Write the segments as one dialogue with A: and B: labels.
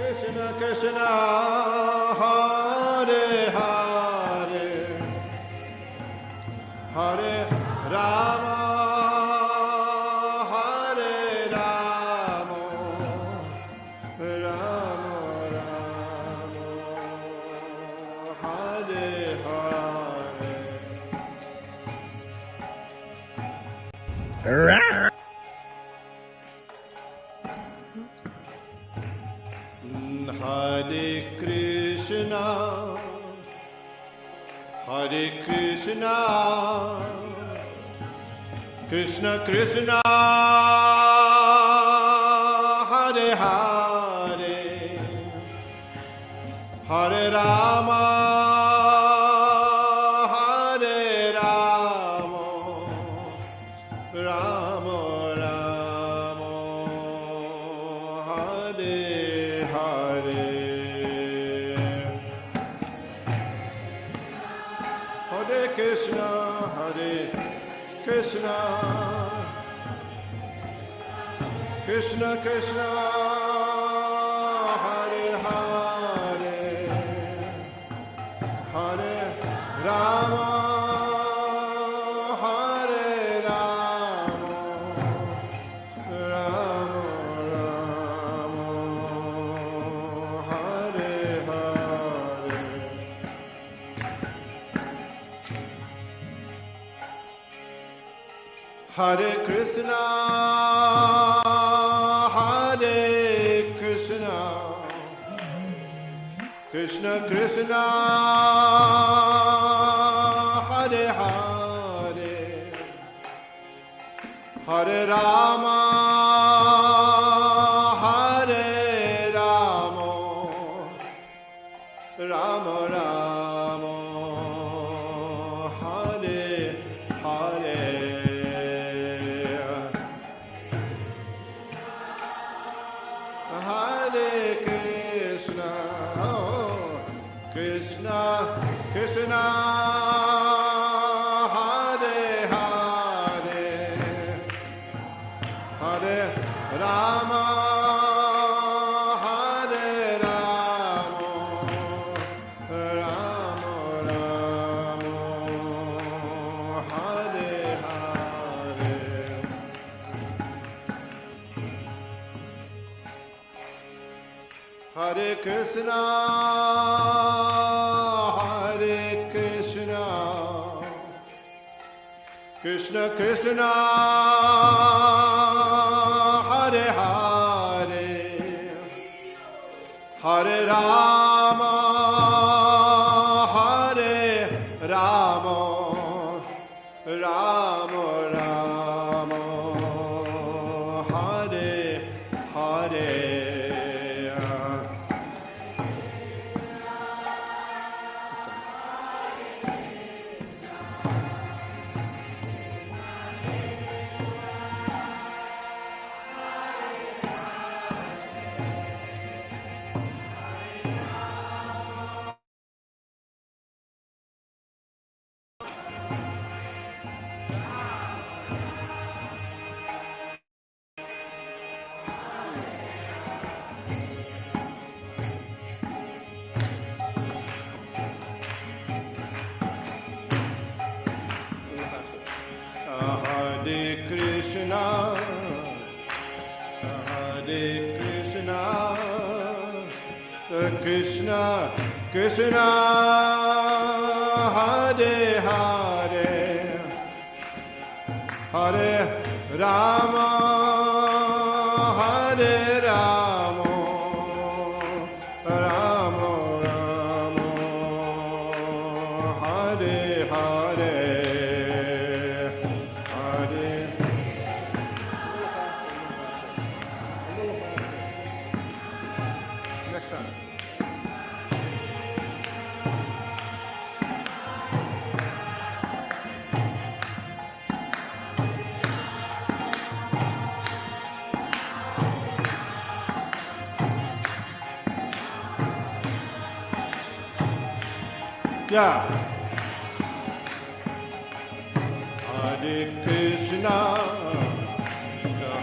A: Krishna, Hare Hare, Hare Rama, Hare Rama, Rama Rama, Hare Hare. Hare Krishna, Hare Krishna, Krishna Krishna, Hare Hare, Hare Rama, Hare Rama, Rama Rama, Hare Hare. Hare Krishna, Hare Krishna, Krishna Krishna, Hare Hare, Hare Rama, Hare Rama, Rama Rama, Hare Hare. Hare Krishna, Hare Krishna, Krishna Krishna, Hare Hare, Hare Rama, Hare Rama, Rama Rama, Hare Hare. Hare Krishna, Krishna Krishna, Hare Hare, Hare Rama, Hare Rama, Rama Rama, Hare Hare. Hare Krishna, Hare Krishna, Krishna Krishna, Hare Hare, Hare Rama, Hare Rama, Rama Rama, Hare Hare. Hare Krishna, Hare Krishna, Krishna Krishna, Hare Hare, Hare Rama, Hare Rama, Rama Rama, Hare Hare. Yeah. Hare Krishna,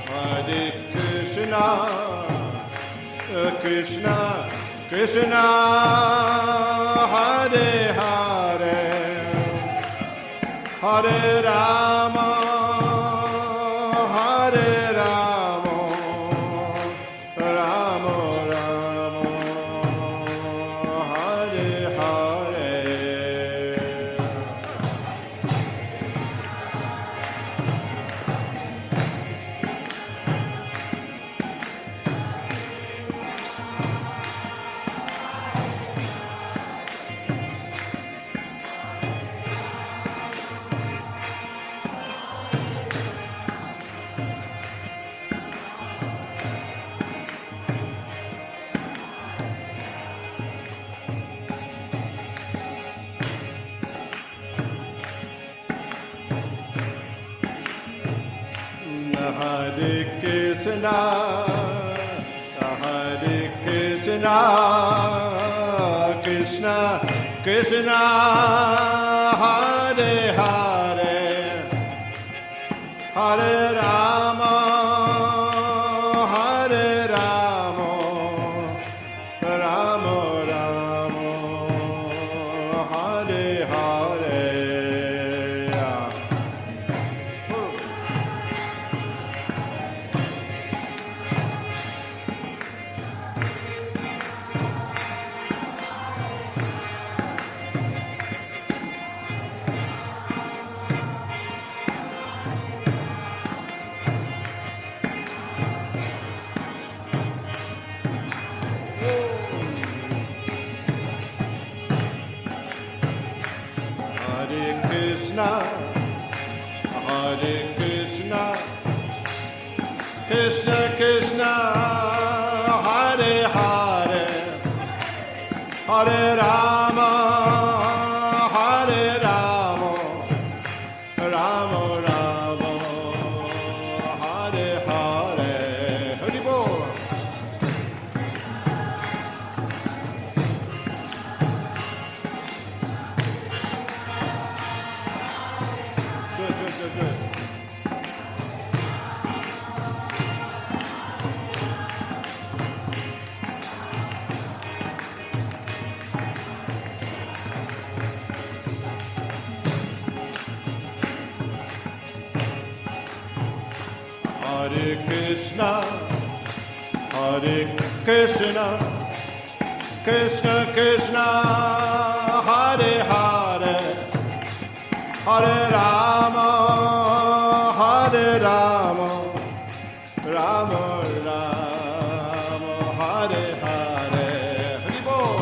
A: Hare Krishna, Krishna, Krishna Hare Hare, Hare Rama, Hare Rama, Rama Rama, Hare Hare. Hare Krishna, Hare Krishna, Krishna Krishna, Hare Hare, Hare Rama, Hare Rama, Rama Rama, Hare Hare. Hare Krishna, Hare Krishna, Krishna Krishna, Hare Hare, Hare Rama, Hare Rama, Rama Rama, Hare Hare. Hari Bol. Good, good, good, good. Hare Krishna, Hare Krishna, Krishna Krishna, Hare Hare, Hare Rama, Hare Rama, Rama Rama, Hare Hare. Hari Bol.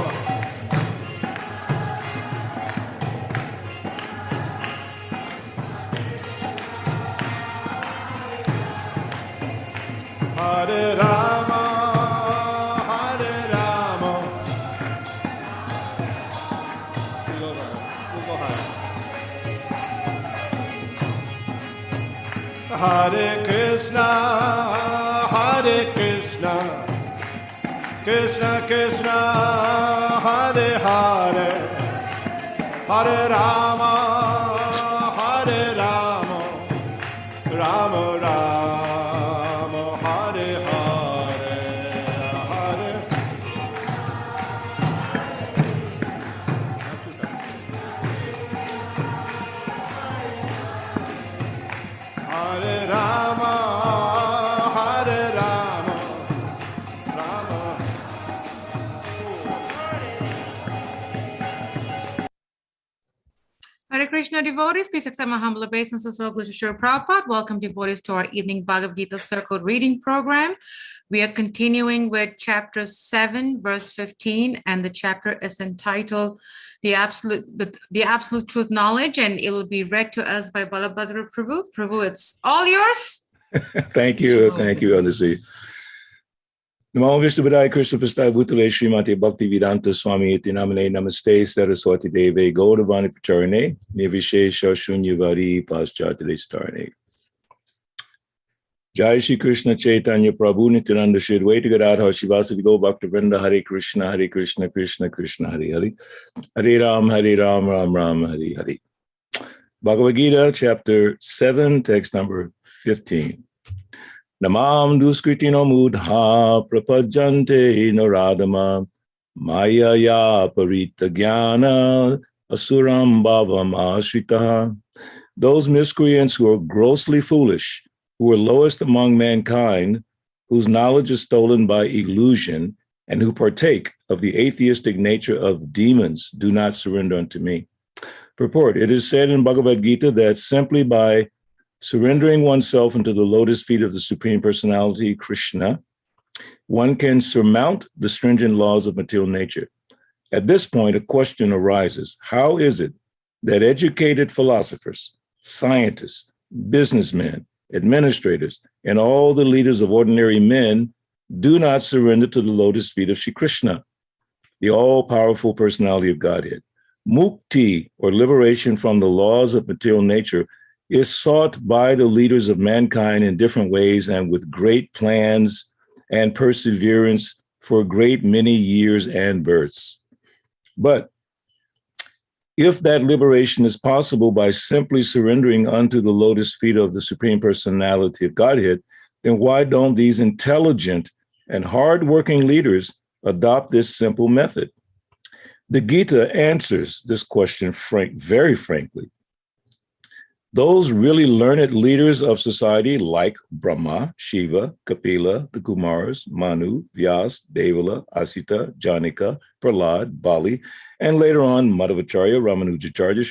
A: Hare Rama, Hare Rama. Hare Krishna, Hare Krishna, Krishna Krishna, Hare Hare, Hare Rama, Hare Rama, Rama Rama, Hare Hare, Hare. Hare Rama, Hare Rama, Rama.
B: Hare Krishna devotees, please accept my humble obeisance of Glittershore Prabhupada. Welcome devotees to our evening Bhagavad Gita circle reading program. We are continuing with chapter 7, verse 15, and the chapter is entitled The Absolute Truth Knowledge, and it will be read to us by Balabhadra Prabhu. Prabhu, it's all yours.
C: Thank you, Adisi. Namo Vishnu Padaya Krishna Prasthaya Bhutale Srimati Bhakti Vedanta Swami Iti Namane Namaste Saraswati Deve Gaudavani Pacharane Nirvishesha Shunyavadi Paschatale Starane. Jai Shri Krishna Chaitanya Prabhu Nityananda Shri Advaita Gadadhar Shivasati Go Bhakta Vrinda Hare Krishna Krishna Krishna Hare Hare Hare Ram Ram Ram Hare Hare. Bhagavad Gita chapter 7 text number 15. Namam duskritino mudha prapajante naradama maya ya parita jnana asuram bhavam ashritaha. Those miscreants who are grossly foolish, who are lowest among mankind, whose knowledge is stolen by illusion, and who partake of the atheistic nature of demons, do not surrender unto me. Purport: it is said in Bhagavad Gita that simply by surrendering oneself into the lotus feet of the Supreme Personality, Krishna, one can surmount the stringent laws of material nature. At this point, a question arises. How is it that educated philosophers, scientists, businessmen, administrators, and all the leaders of ordinary men do not surrender to the lotus feet of Shri Krishna, the all-powerful personality of Godhead? Mukti, or liberation from the laws of material nature, is sought by the leaders of mankind in different ways and with great plans and perseverance for a great many years and births. But if that liberation is possible by simply surrendering unto the lotus feet of the Supreme Personality of Godhead, then why don't these intelligent and hardworking leaders adopt this simple method? The Gita answers this question very frankly. Those really learned leaders of society like Brahma, Shiva, Kapila, the Kumars, Manu, Vyas, Devala, Asita, Janika, Prahlad, Bali, and later on Madhvacharya, Ramanujacharya,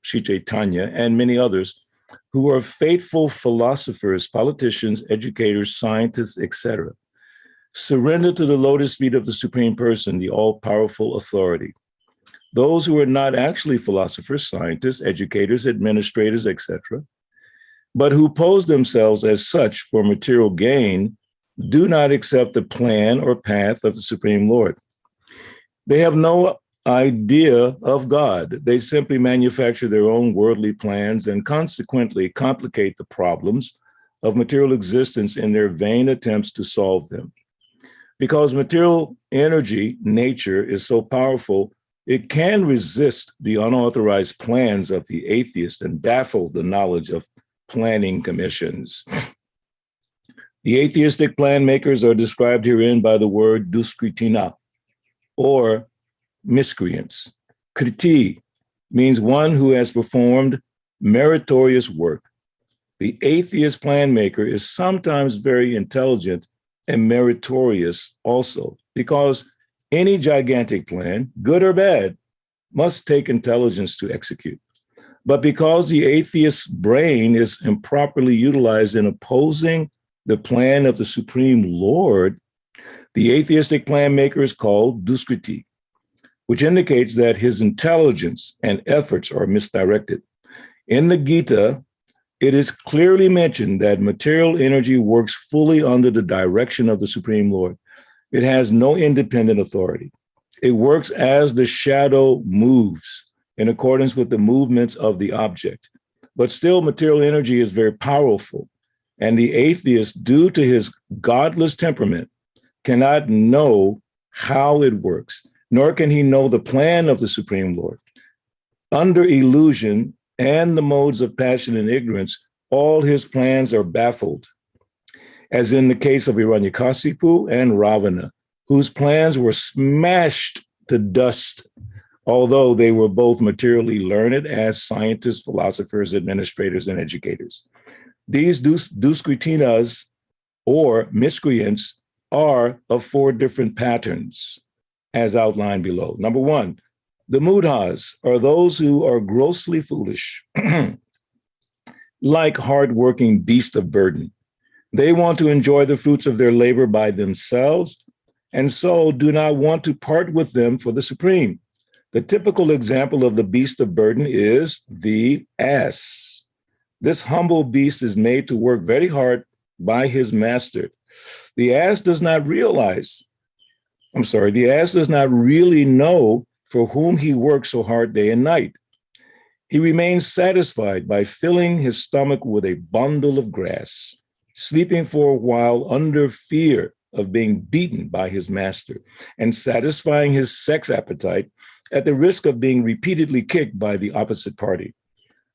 C: Sri Chaitanya, and many others who are faithful philosophers, politicians, educators, scientists, etc., surrender to the lotus feet of the Supreme Person, the all-powerful authority. Those who are not actually philosophers, scientists, educators, administrators, etc., but who pose themselves as such for material gain, do not accept the plan or path of the Supreme Lord. They have no idea of God. They simply manufacture their own worldly plans and consequently complicate the problems of material existence in their vain attempts to solve them. Because material energy, nature, is so powerful, it can resist the unauthorized plans of the atheist and baffle the knowledge of planning commissions. The atheistic plan makers are described herein by the word duskritina, or miscreants. Kriti means one who has performed meritorious work. The atheist plan maker is sometimes very intelligent and meritorious also, because any gigantic plan, good or bad, must take intelligence to execute. But because the atheist's brain is improperly utilized in opposing the plan of the Supreme Lord, the atheistic plan maker is called duskriti, which indicates that his intelligence and efforts are misdirected. In the Gita, it is clearly mentioned that material energy works fully under the direction of the Supreme Lord. It has no independent authority. It works as the shadow moves in accordance with the movements of the object. But still, material energy is very powerful, and the atheist, due to his godless temperament, cannot know how it works, nor can he know the plan of the Supreme Lord. Under illusion and the modes of passion and ignorance, all his plans are baffled, as in the case of Hiranyakasipu and Ravana, whose plans were smashed to dust, although they were both materially learned as scientists, philosophers, administrators, and educators. These duskritinas, or miscreants, are of four different patterns, as outlined below. Number one, the mudhas are those who are grossly foolish, like hardworking beasts of burden. They want to enjoy the fruits of their labor by themselves, and so do not want to part with them for the Supreme. The typical example of the beast of burden is the ass. This humble beast is made to work very hard by his master. The ass does not really know for whom he works so hard day and night. He remains satisfied by filling his stomach with a bundle of grass, sleeping for a while under fear of being beaten by his master, and satisfying his sex appetite at the risk of being repeatedly kicked by the opposite party.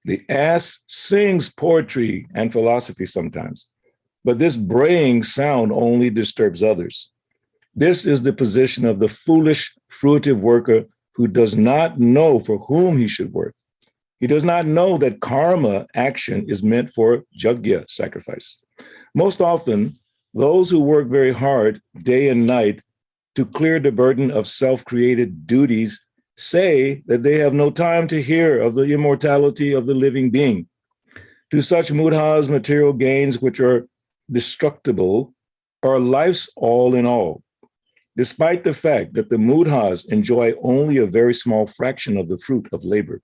C: The ass sings poetry and philosophy sometimes, but this braying sound only disturbs others. This is the position of the foolish, fruitive worker who does not know for whom he should work. He does not know that karma action is meant for yajna, sacrifice. Most often, those who work very hard day and night to clear the burden of self-created duties say that they have no time to hear of the immortality of the living being. To such mudhas, material gains which are destructible are life's all in all, despite the fact that the mudhas enjoy only a very small fraction of the fruit of labor.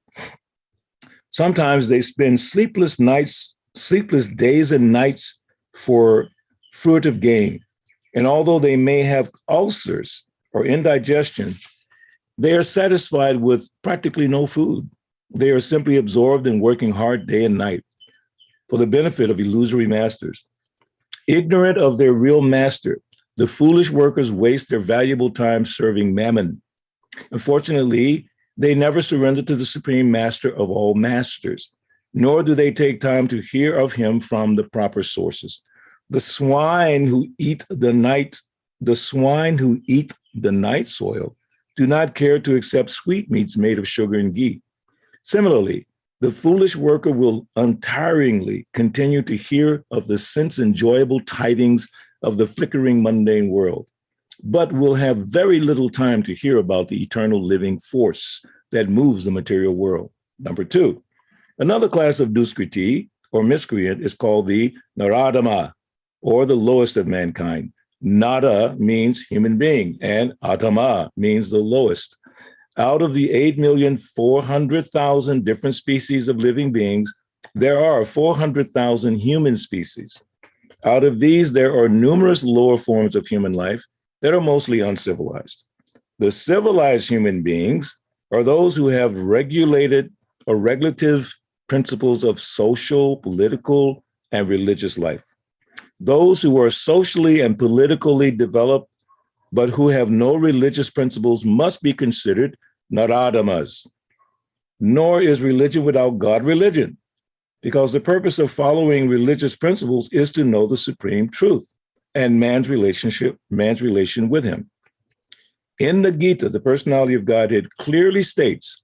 C: Sometimes they spend sleepless days and nights for fruitive gain. And although they may have ulcers or indigestion, they are satisfied with practically no food. They are simply absorbed in working hard day and night for the benefit of illusory masters. Ignorant of their real master, the foolish workers waste their valuable time serving mammon. Unfortunately, they never surrender to the supreme master of all masters, nor do they take time to hear of him from the proper sources. The swine who eat the night soil do not care to accept sweetmeats made of sugar and ghee. Similarly, the foolish worker will untiringly continue to hear of the sense-enjoyable tidings of the flickering mundane world, but will have very little time to hear about the eternal living force that moves the material world. Number two, another class of duskriti or miscreant is called the Naradama, or the lowest of mankind. Nada means human being, and Atama means the lowest. Out of the 8,400,000 different species of living beings, there are 400,000 human species. Out of these, there are numerous lower forms of human life that are mostly uncivilized. The civilized human beings are those who have regulated or regulative principles of social, political, and religious life. Those who are socially and politically developed, but who have no religious principles must be considered naradamas. Nor is religion without God religion, because the purpose of following religious principles is to know the supreme truth and man's relation with him. In the Gita, the personality of Godhead clearly states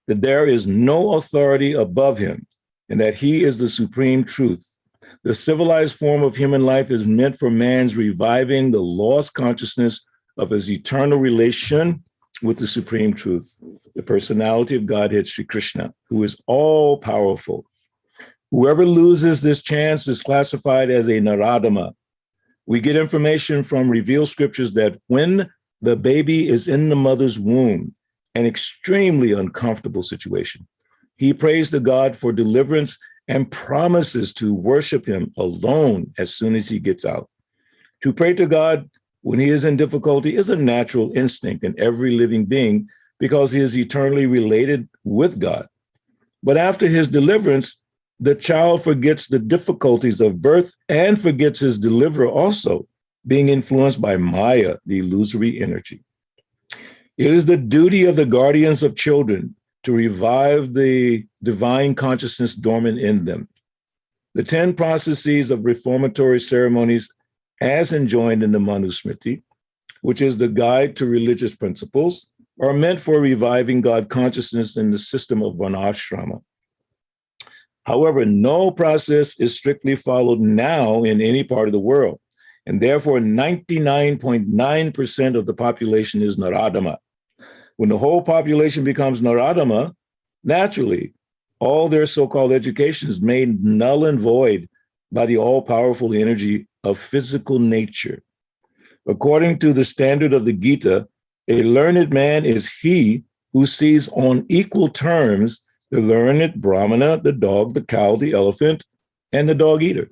C: that there is no authority above him and that he is the supreme truth. The civilized form of human life is meant for man's reviving the lost consciousness of his eternal relation with the supreme truth, the personality of Godhead, Sri Krishna, who is all powerful. Whoever loses this chance is classified as a Naradama. We get information from revealed scriptures that when the baby is in the mother's womb, an extremely uncomfortable situation, he prays to God for deliverance and promises to worship him alone as soon as he gets out. To pray to God when he is in difficulty is a natural instinct in every living being because he is eternally related with God. But after his deliverance, the child forgets the difficulties of birth and forgets his deliverer also, being influenced by Maya, the illusory energy. It is the duty of the guardians of children to revive the divine consciousness dormant in them. The 10 processes of reformatory ceremonies, as enjoined in the Manusmriti, which is the guide to religious principles, are meant for reviving God consciousness in the system of Varnashrama. However, no process is strictly followed now in any part of the world, and therefore 99.9% of the population is Naradama. When the whole population becomes Naradama, naturally, all their so-called education is made null and void by the all-powerful energy of physical nature. According to the standard of the Gita, a learned man is he who sees on equal terms the learned Brahmana, the dog, the cow, the elephant, and the dog eater.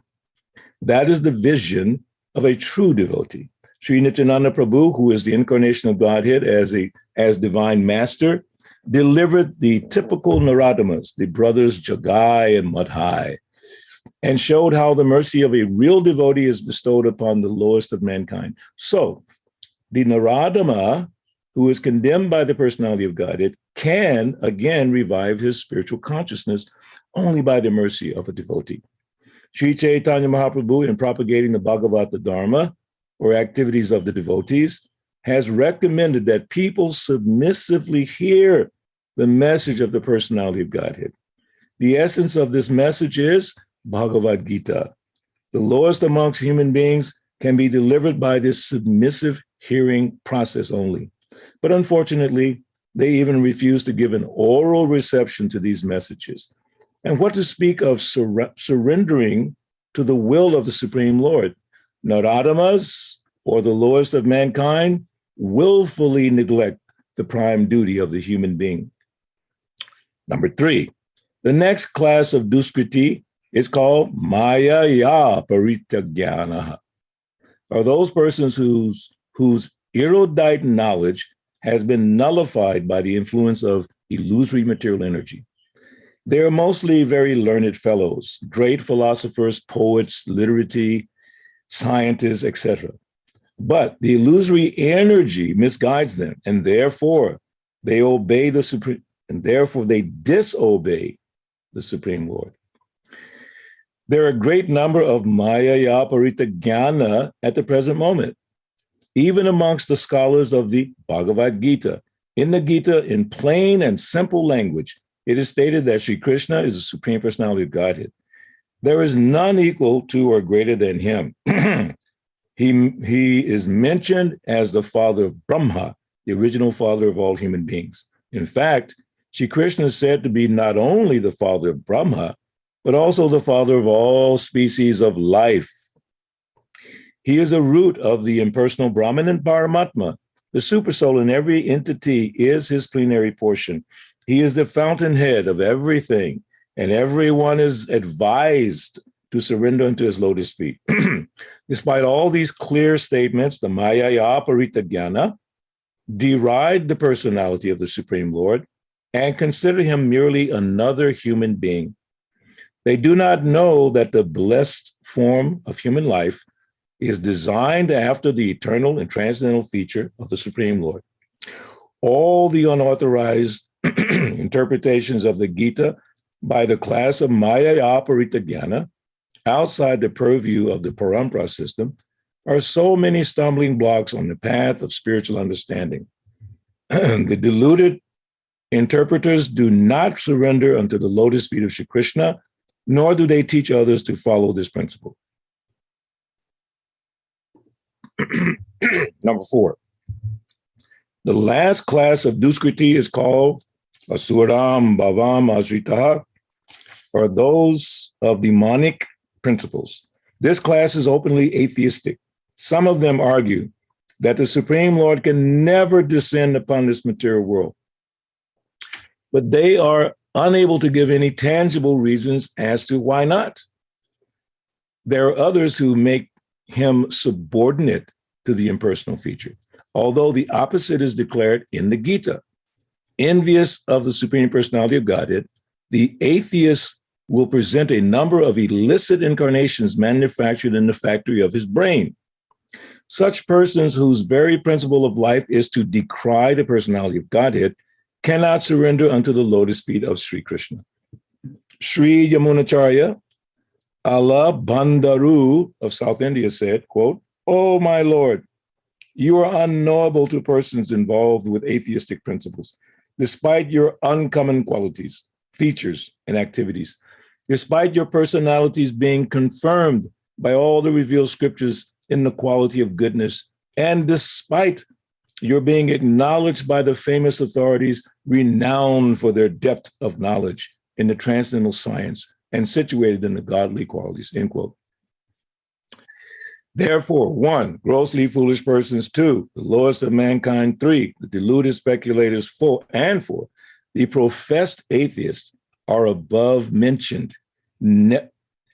C: That is the vision of a true devotee. Sri Nityananda Prabhu, who is the incarnation of Godhead as divine master, delivered the typical Naradamas, the brothers Jagai and Madhai, and showed how the mercy of a real devotee is bestowed upon the lowest of mankind. So the Naradama, who is condemned by the personality of Godhead, can again revive his spiritual consciousness only by the mercy of a devotee. Sri Chaitanya Mahaprabhu, in propagating the Bhagavad Dharma, or activities of the devotees, has recommended that people submissively hear the message of the personality of Godhead. The essence of this message is Bhagavad Gita. The lowest amongst human beings can be delivered by this submissive hearing process only. But unfortunately, they even refuse to give an oral reception to these messages. And what to speak of surrendering to the will of the Supreme Lord? Naradamas, or the lowest of mankind, willfully neglect the prime duty of the human being. Number 3, the next class of duskriti is called Maya Paritagyana, are those persons whose erudite knowledge has been nullified by the influence of illusory material energy. They are mostly very learned fellows, great philosophers, poets, literati, scientists, etc. But the illusory energy misguides them, and therefore they disobey the Supreme Lord. There are a great number of Maya Paritagyana at the present moment, even amongst the scholars of the Bhagavad Gita. In the Gita, in plain and simple language, it is stated that Sri Krishna is the Supreme Personality of Godhead. There is none equal to or greater than him. He is mentioned as the father of Brahma, the original father of all human beings. In fact, Sri Krishna is said to be not only the father of Brahma, but also the father of all species of life. He is the root of the impersonal Brahman and Paramatma. The supersoul in every entity is his plenary portion. He is the fountainhead of everything, and everyone is advised to surrender unto his lotus feet. Despite all these clear statements, the Maya Paritagyana deride the personality of the Supreme Lord and consider him merely another human being. They do not know that the blessed form of human life is designed after the eternal and transcendental feature of the Supreme Lord. All the unauthorized interpretations of the Gita by the class of Maya Paritagyana outside the purview of the Parampara system are so many stumbling blocks on the path of spiritual understanding. The deluded interpreters do not surrender unto the lotus feet of Shri Krishna, nor do they teach others to follow this principle. Number 4, the last class of duskriti is called Asuram Bhavam Asritaha, or those of demonic principles. This class is openly atheistic. Some of them argue that the Supreme Lord can never descend upon this material world, but they are unable to give any tangible reasons as to why not. There are others who make him subordinate to the impersonal feature, although the opposite is declared in the Gita. Envious of the Supreme Personality of Godhead, the atheist will present a number of illicit incarnations manufactured in the factory of his brain. Such persons whose very principle of life is to decry the personality of Godhead cannot surrender unto the lotus feet of Sri Krishna. Sri Yamunacharya Allah Bandharu of South India said, quote, "Oh, my Lord, you are unknowable to persons involved with atheistic principles, despite your uncommon qualities, features, and activities, despite your personalities being confirmed by all the revealed scriptures in the quality of goodness, and despite your being acknowledged by the famous authorities renowned for their depth of knowledge in the transcendental science and situated in the godly qualities," end quote. Therefore, 1, grossly foolish persons; 2, the lowest of mankind; 3, the deluded speculators; 4, the professed atheists are above mentioned,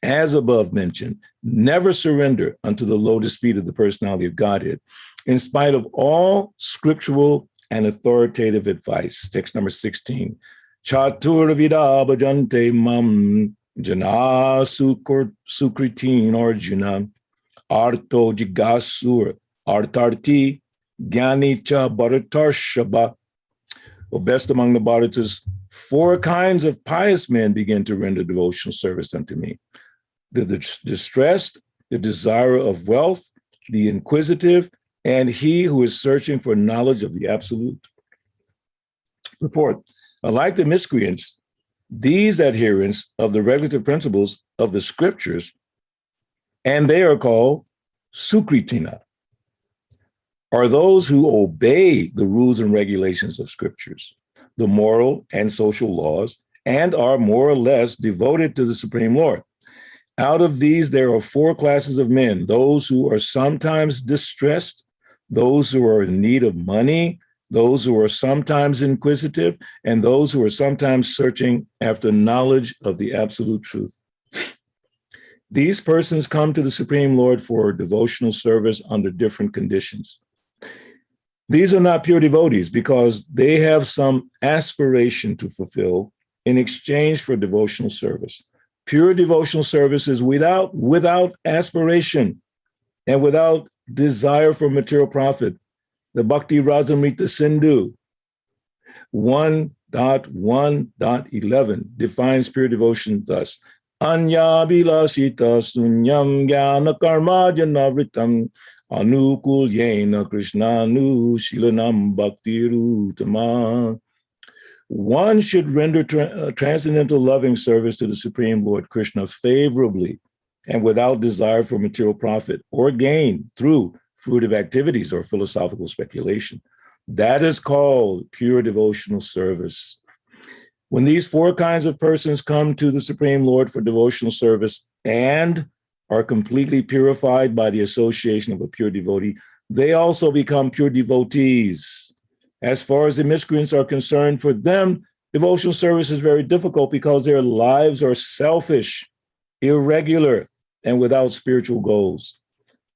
C: as above mentioned, never surrender unto the lotus feet of the personality of Godhead, in spite of all scriptural and authoritative advice. Text number 16. Chatur vida bhajante mam jana sukritin arjuna arto jigasur artarti gyani cha bharatarshaba. Well, best among the Bharatas, 4 kinds of pious men begin to render devotional service unto me. the distressed, the desire of wealth, the inquisitive, and he who is searching for knowledge of the absolute. Report. Unlike the miscreants, these adherents of the regulative principles of the scriptures, and they are called Sukritina, are those who obey the rules and regulations of scriptures, the moral and social laws, and are more or less devoted to the Supreme Lord. Out of these, there are four classes of men: those who are sometimes distressed, those who are in need of money, those who are sometimes inquisitive, and those who are sometimes searching after knowledge of the absolute truth. These persons come to the Supreme Lord for devotional service under different conditions. These are not pure devotees because they have some aspiration to fulfill in exchange for devotional service. Pure devotional service is without aspiration and without desire for material profit. The Bhakti Rasamrita Sindhu 1.1.11 defines pure devotion thus: Anya bilasita sunyam jnana karma janavritam anukul yena krishnanu shilanam bhakti rutama. One should render transcendental loving service to the Supreme Lord Krishna favorably and without desire for material profit or gain through fruitive activities or philosophical speculation. That is called pure devotional service. When these four kinds of persons come to the Supreme Lord for devotional service and are completely purified by the association of a pure devotee, they also become pure devotees. As far as the miscreants are concerned, for them, devotional service is very difficult because their lives are selfish, irregular, and without spiritual goals.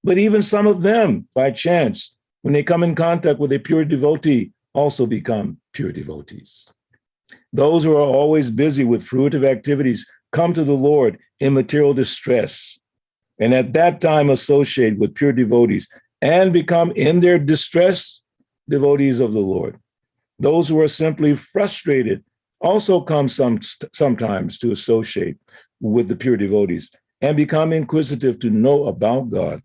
C: But even some of them, by chance, when they come in contact with a pure devotee, also become pure devotees. Those who are always busy with fruitive activities come to the Lord in material distress, and at that time associate with pure devotees and become in their distress devotees of the Lord. Those who are simply frustrated also come sometimes to associate with the pure devotees and become inquisitive to know about God.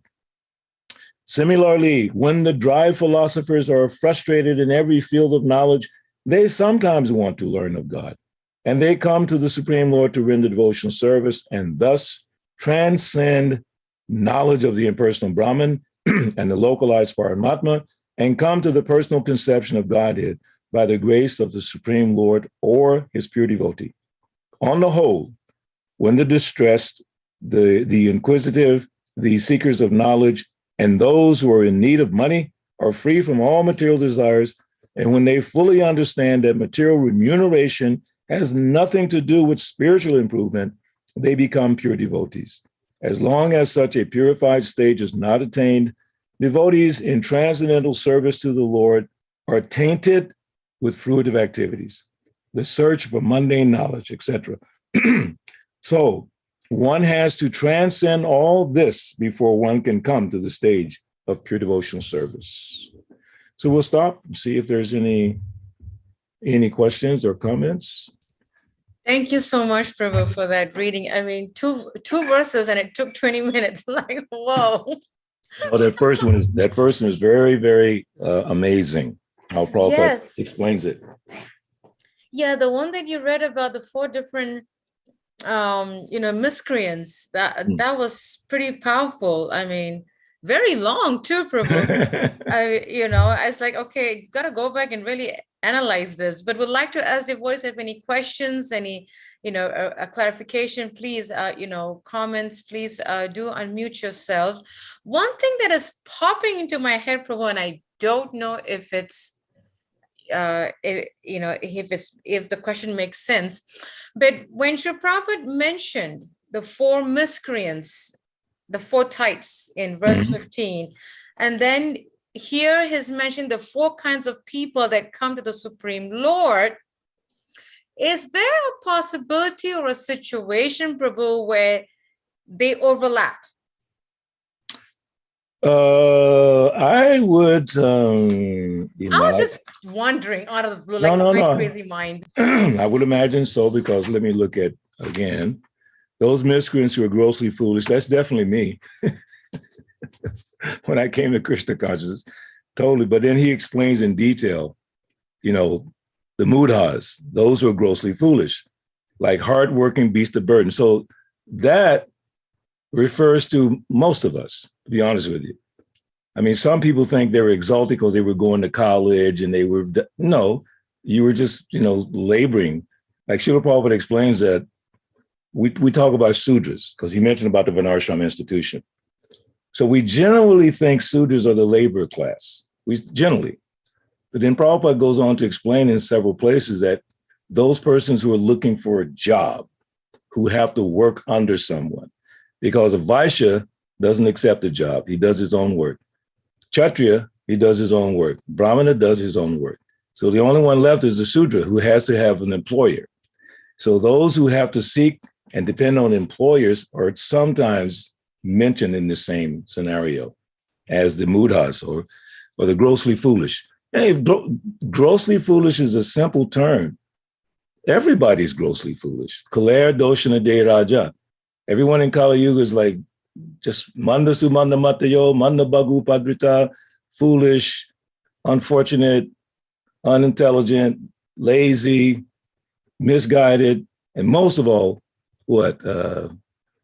C: Similarly, when the dry philosophers are frustrated in every field of knowledge, they sometimes want to learn of God, and they come to the Supreme Lord to render devotional service and thus transcend knowledge of the impersonal Brahman and the localized Paramatma and come to the personal conception of Godhead by the grace of the Supreme Lord or his pure devotee. On the whole, when the distressed, the inquisitive, the seekers of knowledge, and those who are in need of money are free from all material desires, and when they fully understand that material remuneration has nothing to do with spiritual improvement, they become pure devotees. As long as such a purified stage is not attained, devotees in transcendental service to the Lord are tainted with fruitive activities, the search for mundane knowledge, etc. So one has to transcend all this before one can come to the stage of pure devotional service. So we'll stop and see if there's any questions or comments.
B: Thank you so much, Prabhu, for that reading. I mean, two verses and it took 20 minutes. Like, whoa.
C: Oh, that first one is very, very amazing. How Prabhupada explains it.
B: Yeah, the one that you read about the four different miscreants, that was pretty powerful. I mean, very long too, Prabhu. I was like, okay, gotta go back and really analyze this, but would like to ask devotees if any questions, any a clarification, please, comments, please do unmute yourself. One thing that is popping into my head, Prabhu, and I don't know if it's if the question makes sense, but when Sri Prabhupada mentioned the four miscreants, the four types in verse 15, and then here he's mentioned the four kinds of people that come to the Supreme Lord. Is there a possibility or a situation, Prabhu, where they overlap?
C: I would.
B: I was just wondering out of the blue, like my crazy mind.
C: I would imagine so, because let me look at again. Those miscreants who are grossly foolish, that's definitely me. When I came to Krishna consciousness, totally. But then he explains in detail, the mudhas, those who are grossly foolish, like hardworking beast of burden. So that refers to most of us, to be honest with you. I mean, some people think they were exalted because they were going to college and no, you were just, laboring. Like Srila Prabhupada explains that we talk about Sudras because he mentioned about the Varnashram institution. So we generally think Sudras are the labor class. We generally. But then Prabhupada goes on to explain in several places that those persons who are looking for a job, who have to work under someone, because a Vaishya doesn't accept a job. He does his own work. Kshatriya, he does his own work. Brahmana does his own work. So the only one left is the Sudra, who has to have an employer. So those who have to seek and depend on employers are sometimes mentioned in the same scenario as the mudhas or the grossly foolish. Hey, grossly foolish is a simple term. Everybody's grossly foolish. Kaler doshana de raja. Everyone in Kali Yuga is like just manda sumanda matayo, manda bagu padrita, foolish, unfortunate, unintelligent, lazy, misguided, and most of all,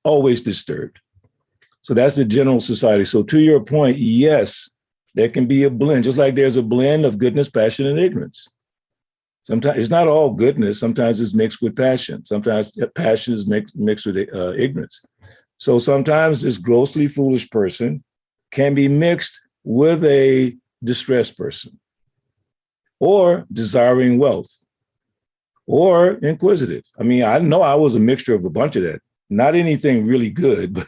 C: always disturbed. So that's the general society. So to your point, yes, there can be a blend, just like there's a blend of goodness, passion, and ignorance. Sometimes it's not all goodness. Sometimes it's mixed with passion. Sometimes passion is mixed with ignorance. So sometimes this grossly foolish person can be mixed with a distressed person, or desiring wealth, or inquisitive. I mean, I know I was a mixture of a bunch of that. Not anything really good,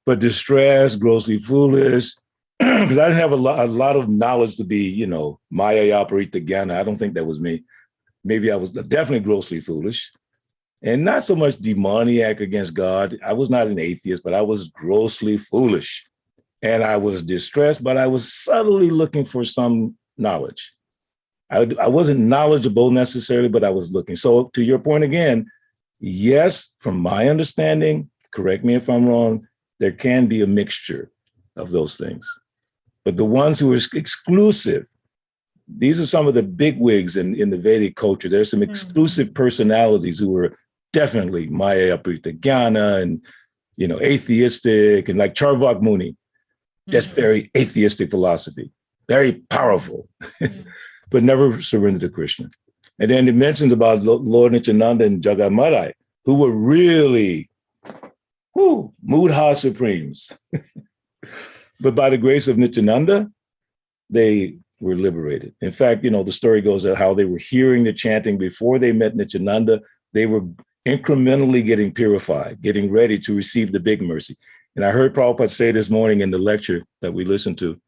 C: but distressed, grossly foolish, because I didn't have a lot of knowledge to be, Maya Yaparita Jnana. I don't think that was me. Maybe I was definitely grossly foolish and not so much demoniac against God. I was not an atheist, but I was grossly foolish. And I was distressed, but I was subtly looking for some knowledge. I wasn't knowledgeable necessarily, but I was looking. So to your point again, yes, from my understanding, correct me if I'm wrong, there can be a mixture of those things. But the ones who are exclusive, these are some of the bigwigs in the Vedic culture. There's some exclusive personalities who were definitely Maya Aprita Jnana and, atheistic, and like Charvak Muni. That's very atheistic philosophy, very powerful, but never surrendered to Krishna. And then it mentions about Lord Nityananda and Jagat Madai, who were really Mudha supremes. But by the grace of Nityananda, they were liberated. In fact, the story goes at how they were hearing the chanting before they met Nityananda. They were incrementally getting purified, getting ready to receive the big mercy. And I heard Prabhupada say this morning in the lecture that we listened to,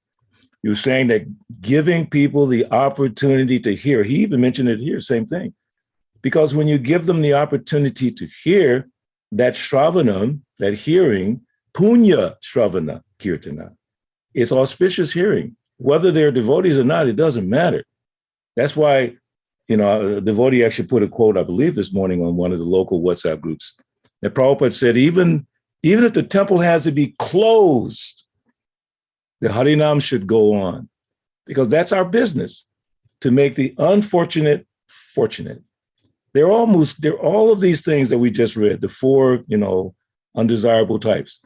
C: he was saying that giving people the opportunity to hear, he even mentioned it here, same thing. Because when you give them the opportunity to hear, that shravanam, that hearing, punya shravana kirtana, it's auspicious hearing. Whether they're devotees or not, it doesn't matter. That's why, a devotee actually put a quote, I believe, this morning on one of the local WhatsApp groups, that Prabhupada said, even if the temple has to be closed, the Harinam should go on, because that's our business, to make the unfortunate fortunate. They're all of these things that we just read, the four, undesirable types.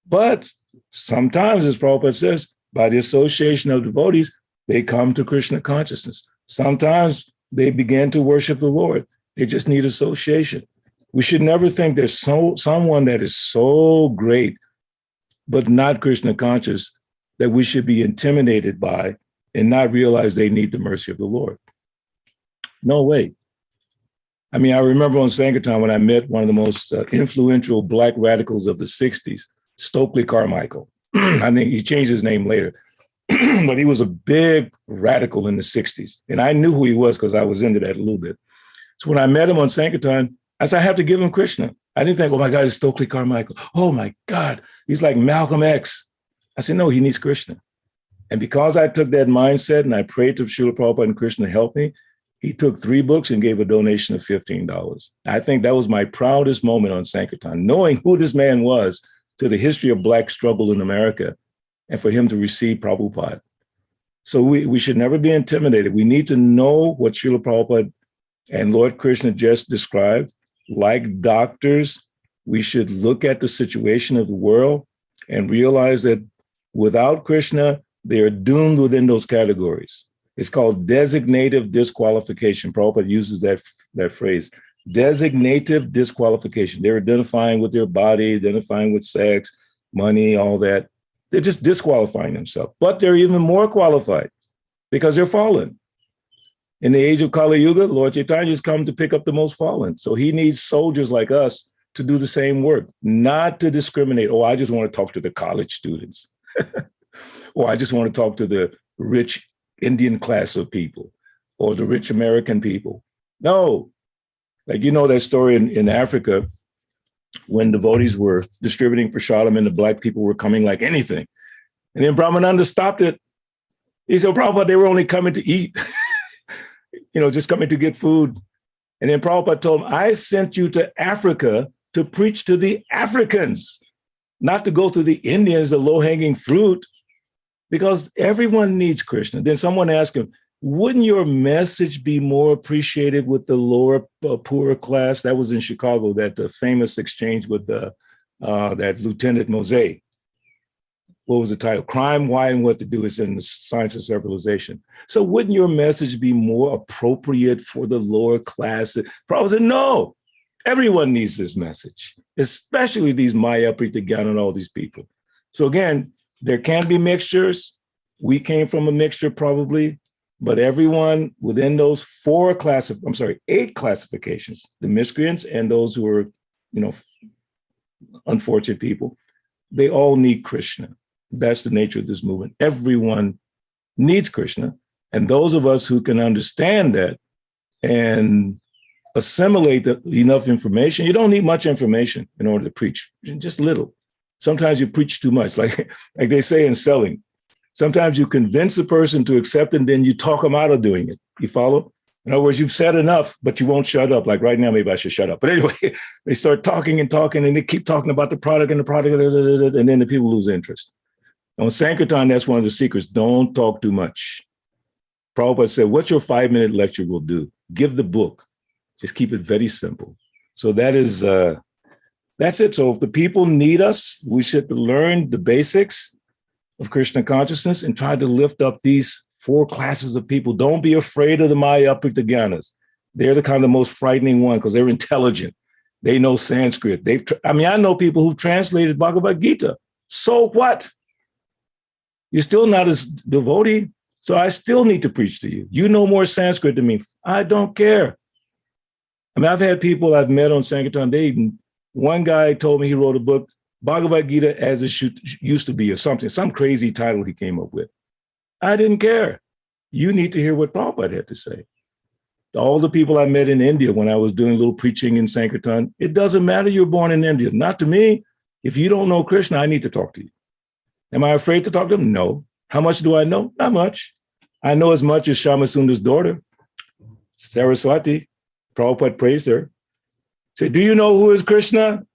C: But sometimes, as Prabhupada says, by the association of devotees, they come to Krishna consciousness. Sometimes they begin to worship the Lord. They just need association. We should never think there's someone that is so great, but not Krishna conscious, that we should be intimidated by and not realize they need the mercy of the Lord. No way. I mean, I remember on Sankirtan when I met one of the most influential Black radicals of the 60s, Stokely Carmichael. I think he changed his name later, but he was a big radical in the 60s. And I knew who he was because I was into that a little bit. So when I met him on Sankirtan, I said, I have to give him Krishna. I didn't think, oh my God, it's Stokely Carmichael. Oh my God, he's like Malcolm X. I said, no, he needs Krishna. And because I took that mindset and I prayed to Srila Prabhupada and Krishna help me, He took 3 books and gave a donation of $15. I think that was my proudest moment on Sankirtan, knowing who this man was to the history of Black struggle in America, and for him to receive Prabhupada. So we should never be intimidated. We need to know what Srila Prabhupada and Lord Krishna just described. Like doctors, we should look at the situation of the world and realize that without Krishna, they are doomed within those categories. It's called designative disqualification. Prabhupada uses that phrase, designative disqualification. They're identifying with their body, identifying with sex, money, all that. They're just disqualifying themselves. But they're even more qualified because they're fallen. In the age of Kali Yuga, Lord Chaitanya has come to pick up the most fallen. So he needs soldiers like us to do the same work, not to discriminate. Oh, I just want to talk to the college students. Or I just want to talk to the rich Indian class of people or the rich American people. No, like, you know, that story in Africa, when devotees were distributing prasadam and the Black people were coming like anything. And then Brahmananda stopped it. He said, Prabhupada, they were only coming to eat, just coming to get food. And then Prabhupada told him, I sent you to Africa to preach to the Africans, not to go to the Indians, the low-hanging fruit, because everyone needs Krishna. Then someone asked him, wouldn't your message be more appreciated with the lower, poorer class? That was in Chicago, that famous exchange with that Lieutenant Mosey. What was the title? Crime, Why, and What to Do. It's in the Science of Civilization. So wouldn't your message be more appropriate for the lower class? Prabhupada said, no, everyone needs this message, especially these Maya, Prita, Gyana, and all these people. So again, there can be mixtures. We came from a mixture probably, but everyone within those 8 classifications, the miscreants and those who are, unfortunate people, they all need Krishna. That's the nature of this movement. Everyone needs Krishna. And those of us who can understand that and assimilate enough information, you don't need much information in order to preach, just little. Sometimes you preach too much, like they say in selling. Sometimes you convince a person to accept and then you talk them out of doing it. You follow? In other words, you've said enough, but you won't shut up. Like right now, maybe I should shut up. But anyway, they start talking and they keep talking about the product, and then the people lose interest. On Sankirtan, that's one of the secrets. Don't talk too much. Prabhupada said, what your 5-minute lecture will do, give the book. Just keep it very simple. So that's it. So if the people need us, we should learn the basics of Krishna consciousness and try to lift up these 4 classes of people. Don't be afraid of the Maya Prita Gyanas. They're the kind of the most frightening one because they're intelligent. They know Sanskrit. I know people who've translated Bhagavad Gita. So what? You're still not as devotee, so I still need to preach to you. You know more Sanskrit than me. I don't care. I've had people I've met on Sankirtan. One guy told me he wrote a book, Bhagavad Gita as it used to be, or something, some crazy title he came up with. I didn't care. You need to hear what Prabhupada had to say. All the people I met in India when I was doing a little preaching in Sankirtan, it doesn't matter you're born in India. Not to me. If you don't know Krishna, I need to talk to you. Am I afraid to talk to him? No. How much do I know? Not much. I know as much as Shamasundar's daughter, Saraswati. Prabhupada praised her. Say, do you know who is Krishna?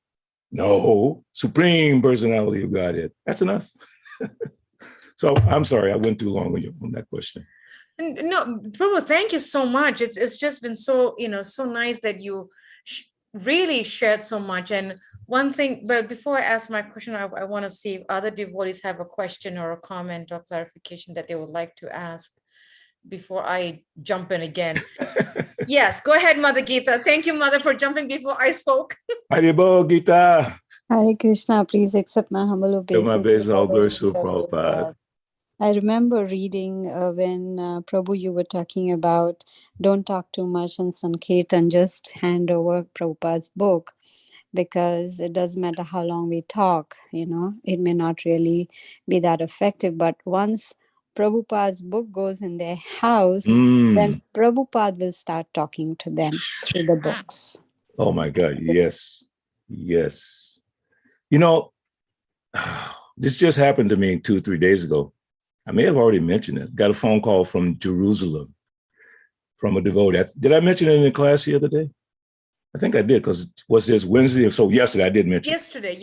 C: No, Supreme Personality of Godhead. That's enough. So I'm sorry, I went too long on that question.
B: No, Prabhu, thank you so much. It's just been so, so nice that you really shared so much. And one thing, but before I ask my question, I want to see if other devotees have a question or a comment or clarification that they would like to ask before I jump in again. Yes, go ahead, Mother Gita. Thank you, Mother, for jumping before I spoke.
C: Haribol, Gita.
D: Hare Krishna, please accept my humble obeisance.
C: All glories to Prabhupada.
D: I remember reading when Prabhu, you were talking about don't talk too much on Sankirtan, just hand over Prabhupada's book, because it doesn't matter how long we talk, it may not really be that effective. But once Prabhupada's book goes in their house, then Prabhupada will start talking to them through the books.
C: Oh my God, yes. Yes. This just happened to me 2 or 3 days ago. I may have already mentioned it. Got a phone call from Jerusalem. from a devotee. Did I mention it in the class the other day? I think I did, because was this Wednesday? So yesterday I did mention.
B: Yesterday.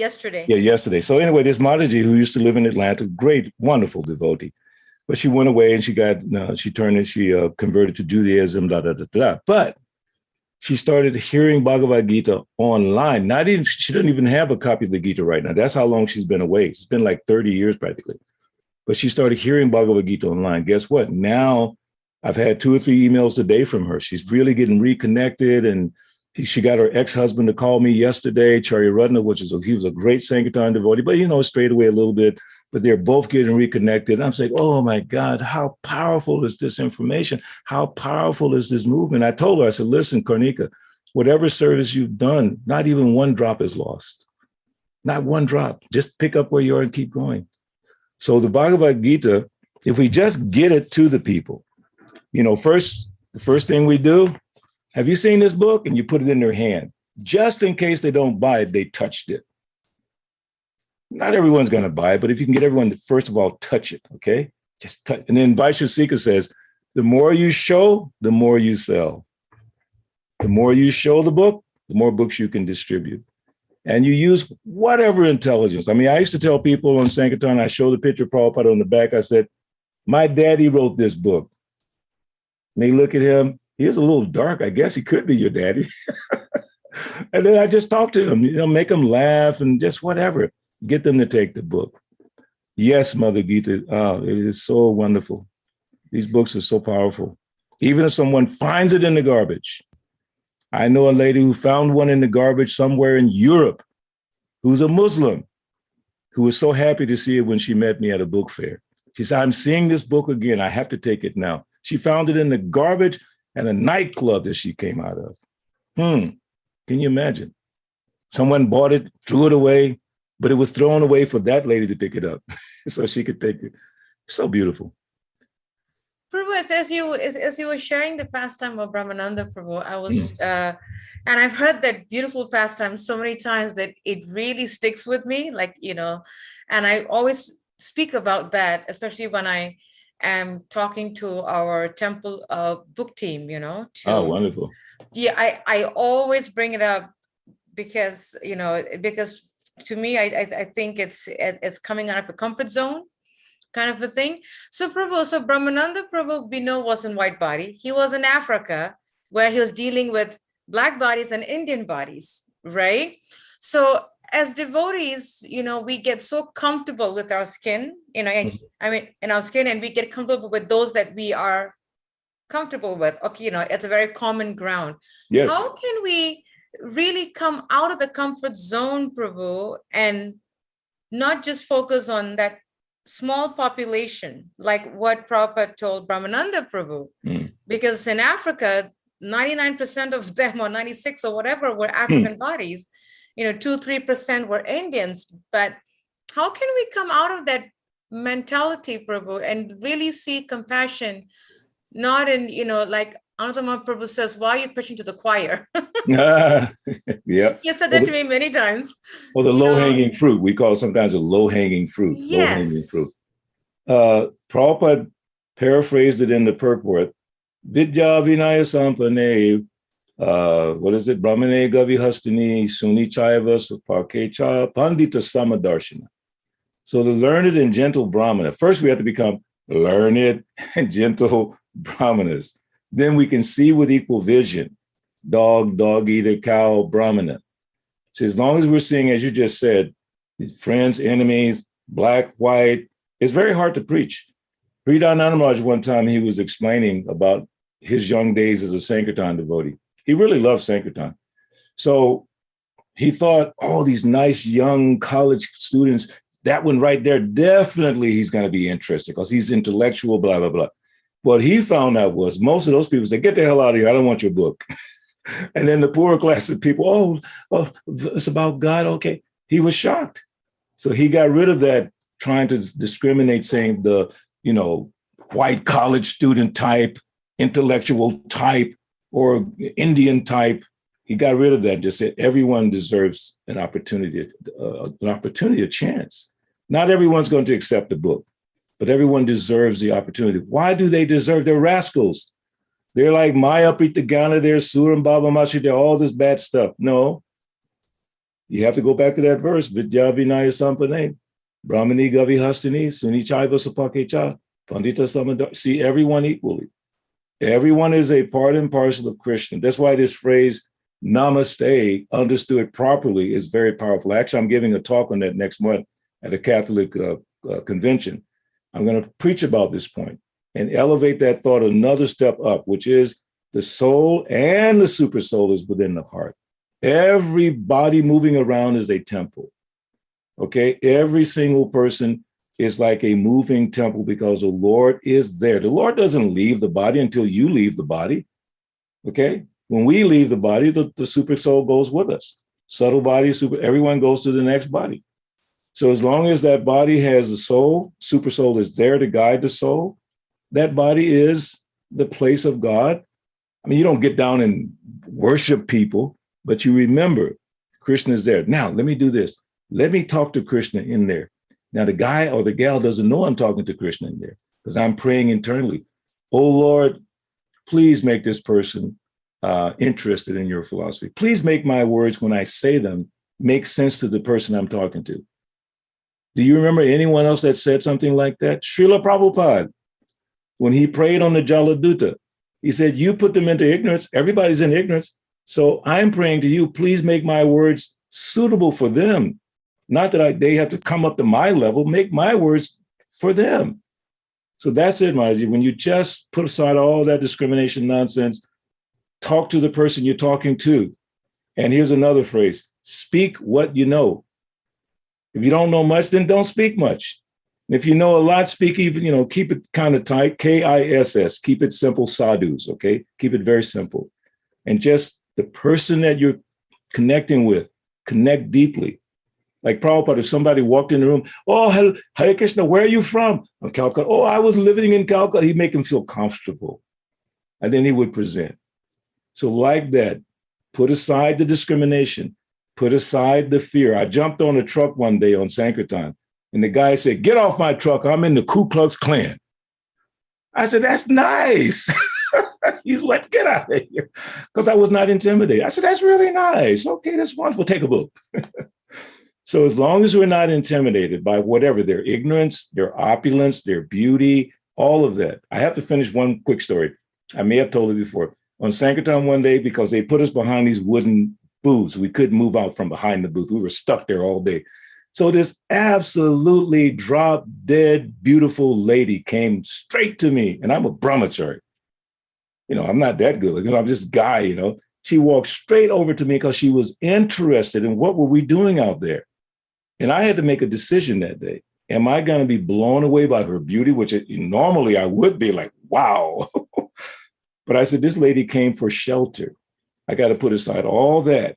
C: Yeah, yesterday. So anyway, this Mataji who used to live in Atlanta, great, wonderful devotee. But she went away and she converted to Judaism, But she started hearing Bhagavad Gita online. She doesn't even have a copy of the Gita right now. That's how long she's been away. It's been like 30 years practically. But she started hearing Bhagavad Gita online. Guess what? Now I've had 2 or 3 emails a day from her. She's really getting reconnected, and she got her ex-husband to call me yesterday, Charya Rudna, he was a great Sankirtan devotee, but strayed away a little bit. But they're both getting reconnected. I'm saying, oh my God, how powerful is this information? How powerful is this movement? I told her, I said, listen, Karnika, whatever service you've done, not even one drop is lost. Not one drop. Just pick up where you are and keep going. So the Bhagavad Gita, if we just get it to the people, the first thing we do, have you seen this book? And you put it in their hand. Just in case they don't buy it, they touched it. Not everyone's going to buy it, but if you can get everyone to, first of all, touch it, okay? Just touch. And then Vaishya says, the more you show, the more you sell. The more you show the book, the more books you can distribute. And you use whatever intelligence. I mean, I used to tell people on Sankirtan, I showed the picture of Prabhupada on the back. I said, my daddy wrote this book. And they look at him. He is a little dark. I guess he could be your daddy. And then I just talk to them, make them laugh and just whatever. Get them to take the book. Yes, Mother Gita. Oh, it is so wonderful. These books are so powerful. Even if someone finds it in the garbage. I know a lady who found one in the garbage somewhere in Europe, who's a Muslim, who was so happy to see it when she met me at a book fair. She said, I'm seeing this book again. I have to take it now. She found it in the garbage at a nightclub that she came out of. Can you imagine? Someone bought it, threw it away, but it was thrown away for that lady to pick it up so she could take it. So beautiful.
B: Prabhu, as you were sharing the pastime of Brahmananda, Prabhu, I was, and I've heard that beautiful pastime so many times that it really sticks with me, and I always speak about that, especially when I am talking to our temple book team,
C: Oh, wonderful.
B: Yeah, I always bring it up because to me, I think it's coming out of a comfort zone kind of a thing. So Brahmananda Prabhu, we know, was in white body. He was in Africa where he was dealing with Black bodies and Indian bodies, right? So as devotees, we get so comfortable with our skin, in our skin, and we get comfortable with those that we are comfortable with. Okay, it's a very common ground.
C: Yes.
B: How can we really come out of the comfort zone, Prabhu, and not just focus on that small population, like what Prabhupada told Brahmananda Prabhu? Because in Africa, 99% of them, or 96 or whatever, were African bodies. 2-3% were Indians. But how can we come out of that mentality, Prabhu, and really see compassion, not in, like Anantama Prabhu says, why are you preaching to the choir?
C: Yeah.
B: You said that to me many times.
C: Well, the low-hanging fruit. We call it sometimes a low-hanging fruit.
B: Yes.
C: Low-hanging fruit. Prabhupada paraphrased it in the purport. Vidya Vinaya Sampane, what is it? Brahmane Gavi Hastini, Suni Chaiva, Parkecha, Pandita Samadarshana. So the learned and gentle Brahmana. First, we have to become learned and gentle Brahmanas. Then we can see with equal vision. Dog eater, cow, Brahmana. So as long as we're seeing, as you just said, friends, enemies, black, white, it's very hard to preach. Hridayananda Maharaj, one time he was explaining about his young days as a Sankirtan devotee. He really loved Sankirtan. So he thought, these nice young college students, that one right there, definitely he's going to be interested because he's intellectual, blah, blah, blah. What he found out was most of those people said, get the hell out of here. I don't want your book. And then the poorer class of people, it's about God. Okay. He was shocked. So he got rid of that, trying to discriminate, saying the, white college student type, intellectual type, or Indian type. He got rid of that, just said everyone deserves an opportunity, a chance. Not everyone's going to accept the book, but everyone deserves the opportunity. Why do they deserve? They're rascals. They're like Maya Pritagana, they're Suram Baba Mashi, they're all this bad stuff. No, you have to go back to that verse. Vidya Vinaya Sampane, Brahmani Gavi Hastini, Suni Chaiva Sapakecha, Pandita Samadar. See everyone equally. Everyone is a part and parcel of Krishna. That's why this phrase, namaste, understood properly, is very powerful. Actually, I'm giving a talk on that next month at a Catholic convention. I'm going to preach about this point and elevate that thought another step up, which is the soul and the super soul is within the heart. Every body moving around is a temple. Okay, every single person is like a moving temple because the Lord is there. The Lord doesn't leave the body until you leave the body. Okay, when we leave the body, the super soul goes with us. Subtle body, everyone goes to the next body. So as long as that body has the soul, super soul is there to guide the soul. That body is the place of God. I mean, you don't get down and worship people, but you remember Krishna is there. Now, let me do this. Let me talk to Krishna in there. Now, the guy or the gal doesn't know I'm talking to Krishna in there because I'm praying internally. Oh, Lord, please make this person interested in your philosophy. Please make my words, when I say them, make sense to the person I'm talking to. Do you remember anyone else that said something like that? Srila Prabhupada, when he prayed on the Jaladuta, he said, you put them into ignorance. Everybody's in ignorance. So I'm praying to you, please make my words suitable for them. Not that they have to come up to my level, make my words for them. So that's it, Maharaji. When you just put aside all that discrimination nonsense, talk to the person you're talking to. And here's another phrase, speak what you know. If you don't know much, then don't speak much. If you know a lot, speak even, keep it kind of tight, KISS, keep it simple, sadhus, okay? Keep it very simple. And just the person that you're connecting with, connect deeply. Like Prabhupada, if somebody walked in the room, oh, Hare Krishna, where are you from? I'm Calcutta. Oh, I was living in Calcutta. He'd make him feel comfortable. And then he would present. So like that, put aside the discrimination, put aside the fear. I jumped on a truck one day on Sankirtan, and the guy said, get off my truck. I'm in the Ku Klux Klan. I said, that's nice. He's like, get out of here. Because I was not intimidated. I said, that's really nice. Okay, that's wonderful. Take a book. So as long as we're not intimidated by whatever, their ignorance, their opulence, their beauty, all of that. I have to finish one quick story. I may have told it before. On Sankirtan one day, because they put us behind these wooden booths, we couldn't move out from behind the booth. We were stuck there all day. So this absolutely drop dead, beautiful lady came straight to me, and I'm a brahmachari. I'm not that good. I'm just a guy, She walked straight over to me because she was interested in what were we doing out there. And I had to make a decision that day. Am I going to be blown away by her beauty, which normally I would be like, wow. But I said, this lady came for shelter. I got to put aside all that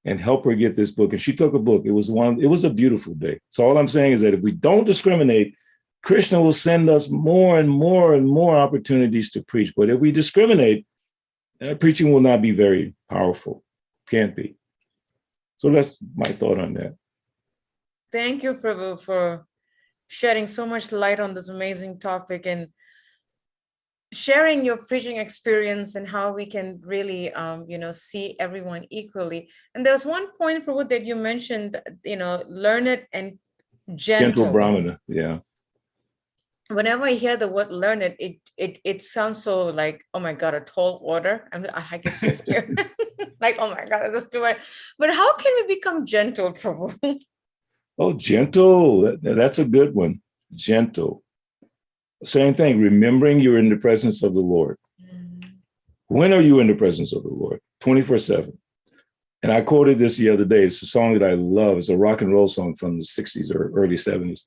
C: and help her get this book. And she took a book. It was a beautiful day. So all I'm saying is that if we don't discriminate, Krishna will send us more and more and more opportunities to preach. But if we discriminate, preaching will not be very powerful. Can't be. So that's my thought on that.
B: Thank you, Prabhu, for shedding so much light on this amazing topic and sharing your preaching experience and how we can really, see everyone equally. And there's one point, Prabhu, that you mentioned, learned and gentle.
C: Gentle Brahmana, yeah.
B: Whenever I hear the word learned, it sounds so like, oh my God, a tall order. I get so scared. Like, oh my God, that's too much. But how can we become gentle, Prabhu?
C: Oh, gentle. That's a good one. Gentle. Same thing. Remembering you're in the presence of the Lord. When are you in the presence of the Lord? 24/7. And I quoted this the other day. It's a song that I love. It's a rock and roll song from the 60s or early 70s.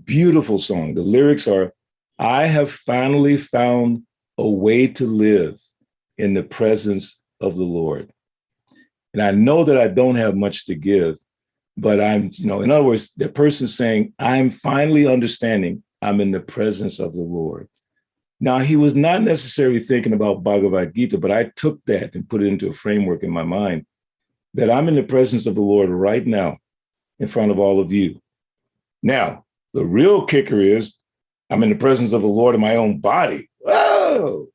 C: Beautiful song. The lyrics are, I have finally found a way to live in the presence of the Lord. And I know that I don't have much to give, but I'm, in other words, the person's saying, I'm finally understanding I'm in the presence of the Lord. Now, he was not necessarily thinking about Bhagavad Gita, but I took that and put it into a framework in my mind that I'm in the presence of the Lord right now in front of all of you. Now, the real kicker is I'm in the presence of the Lord in my own body. Whoa!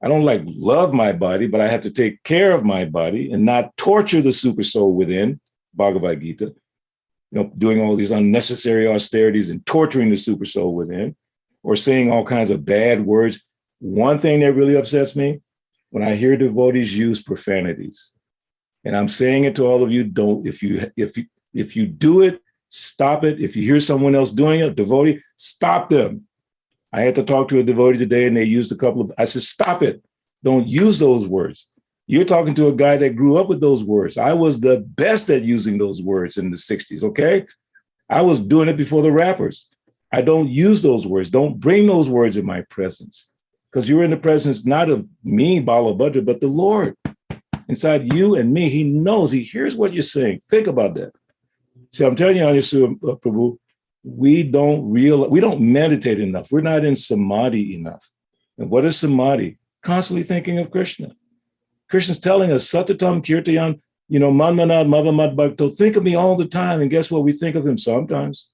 C: I don't like love my body, but I have to take care of my body and not torture the super soul within, Bhagavad Gita, doing all these unnecessary austerities and torturing the super soul within, or saying all kinds of bad words. One thing that really upsets me, when I hear devotees use profanities, and I'm saying it to all of you, if you do it, stop it. If you hear someone else doing it, devotee, stop them. I had to talk to a devotee today and they used I said, stop it. Don't use those words. You're talking to a guy that grew up with those words. I was the best at using those words in the 60s, okay? I was doing it before the rappers. I don't use those words. Don't bring those words in my presence, because you're in the presence not of me, Balabhadra, but the Lord. Inside you and me, he knows, he hears what you're saying. Think about that. See, I'm telling you, Prabhu, we don't meditate enough. We're not in samadhi enough. And what is samadhi? Constantly thinking of Krishna. Krishna's telling us, Satatam Kirtayan, Manmanad Mavamad Bhakto, think of me all the time. And guess what? We think of him sometimes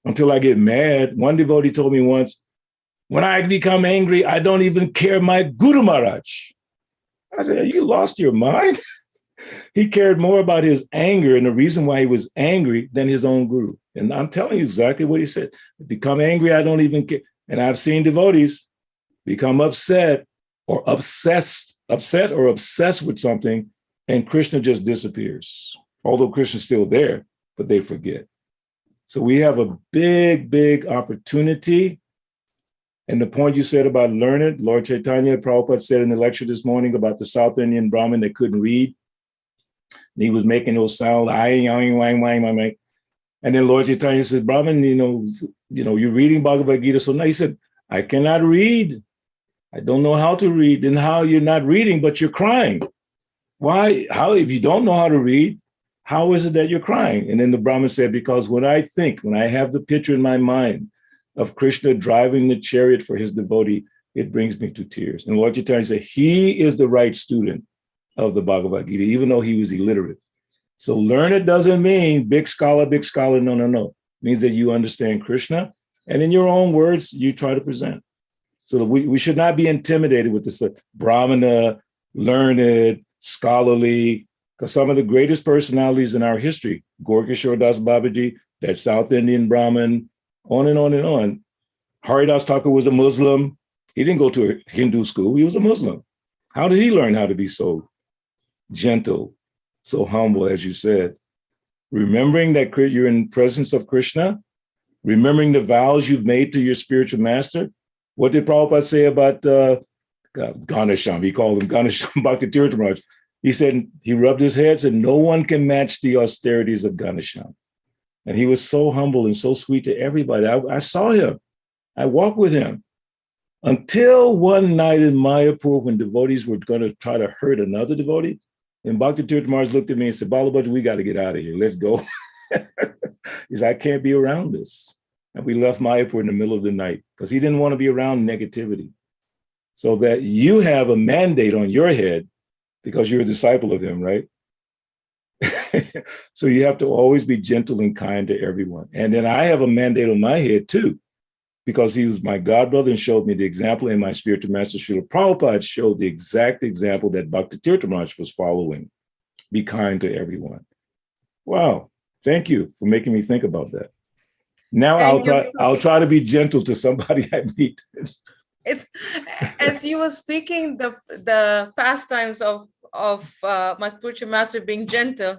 C: until I get mad. One devotee told me once, when I become angry, I don't even care my Guru Maharaj. I said, you lost your mind? He cared more about his anger and the reason why he was angry than his own guru. And I'm telling you exactly what he said. Become angry, I don't even care. And I've seen devotees become upset or obsessed with something, and Krishna just disappears. Although Krishna's still there, but they forget. So we have a big, big opportunity. And the point you said about learned, Lord Chaitanya, Prabhupada said in the lecture this morning about the South Indian Brahmin that couldn't read. And he was making those sounds, and then Lord Chaitanya said, Brahmin, you're reading Bhagavad Gita. So now he said, I cannot read. I don't know how to read. Then how you're not reading, but you're crying? Why? How, if you don't know how to read, how is it that you're crying? And then the Brahmin said, because when I have the picture in my mind of Krishna driving the chariot for his devotee, it brings me to tears. And Lord Chaitanya said, he is the right student of the Bhagavad Gita, even though he was illiterate. So learned doesn't mean big scholar, no. It means that you understand Krishna, and in your own words, you try to present. So we should not be intimidated with this Brahmana, learned, scholarly, because some of the greatest personalities in our history, Gorkishore Das Babaji, that South Indian Brahmin, on and on and on. Haridas Thakur was a Muslim. He didn't go to a Hindu school. He was a Muslim. How did he learn how to be so gentle, so humble, as you said? Remembering that you're in the presence of Krishna, remembering the vows you've made to your spiritual master. What did Prabhupada say about Ganesham? He called him Ganesham Bhakti Tirtha Maharaj. He said, he rubbed his head, said, no one can match the austerities of Ganesham. And he was so humble and so sweet to everybody. I saw him. I walked with him. Until one night in Mayapur, when devotees were going to try to hurt another devotee, and Bhakti Tirtha Maharaj looked at me and said, Balabhadra, we got to get out of here. Let's go. He said, I can't be around this. And we left Mayapur in the middle of the night because he didn't want to be around negativity. So that you have a mandate on your head because you're a disciple of him, right? So you have to always be gentle and kind to everyone. And then I have a mandate on my head too, because he was my godbrother and showed me the example, and my spiritual master, Srila Prabhupada, showed the exact example that Bhakti Tirtha Maharaj was following. Be kind to everyone. Wow. Thank you for making me think about that. Now I'll try to be gentle to somebody I meet.
B: It's as you were speaking, the pastimes of my spiritual master being gentle.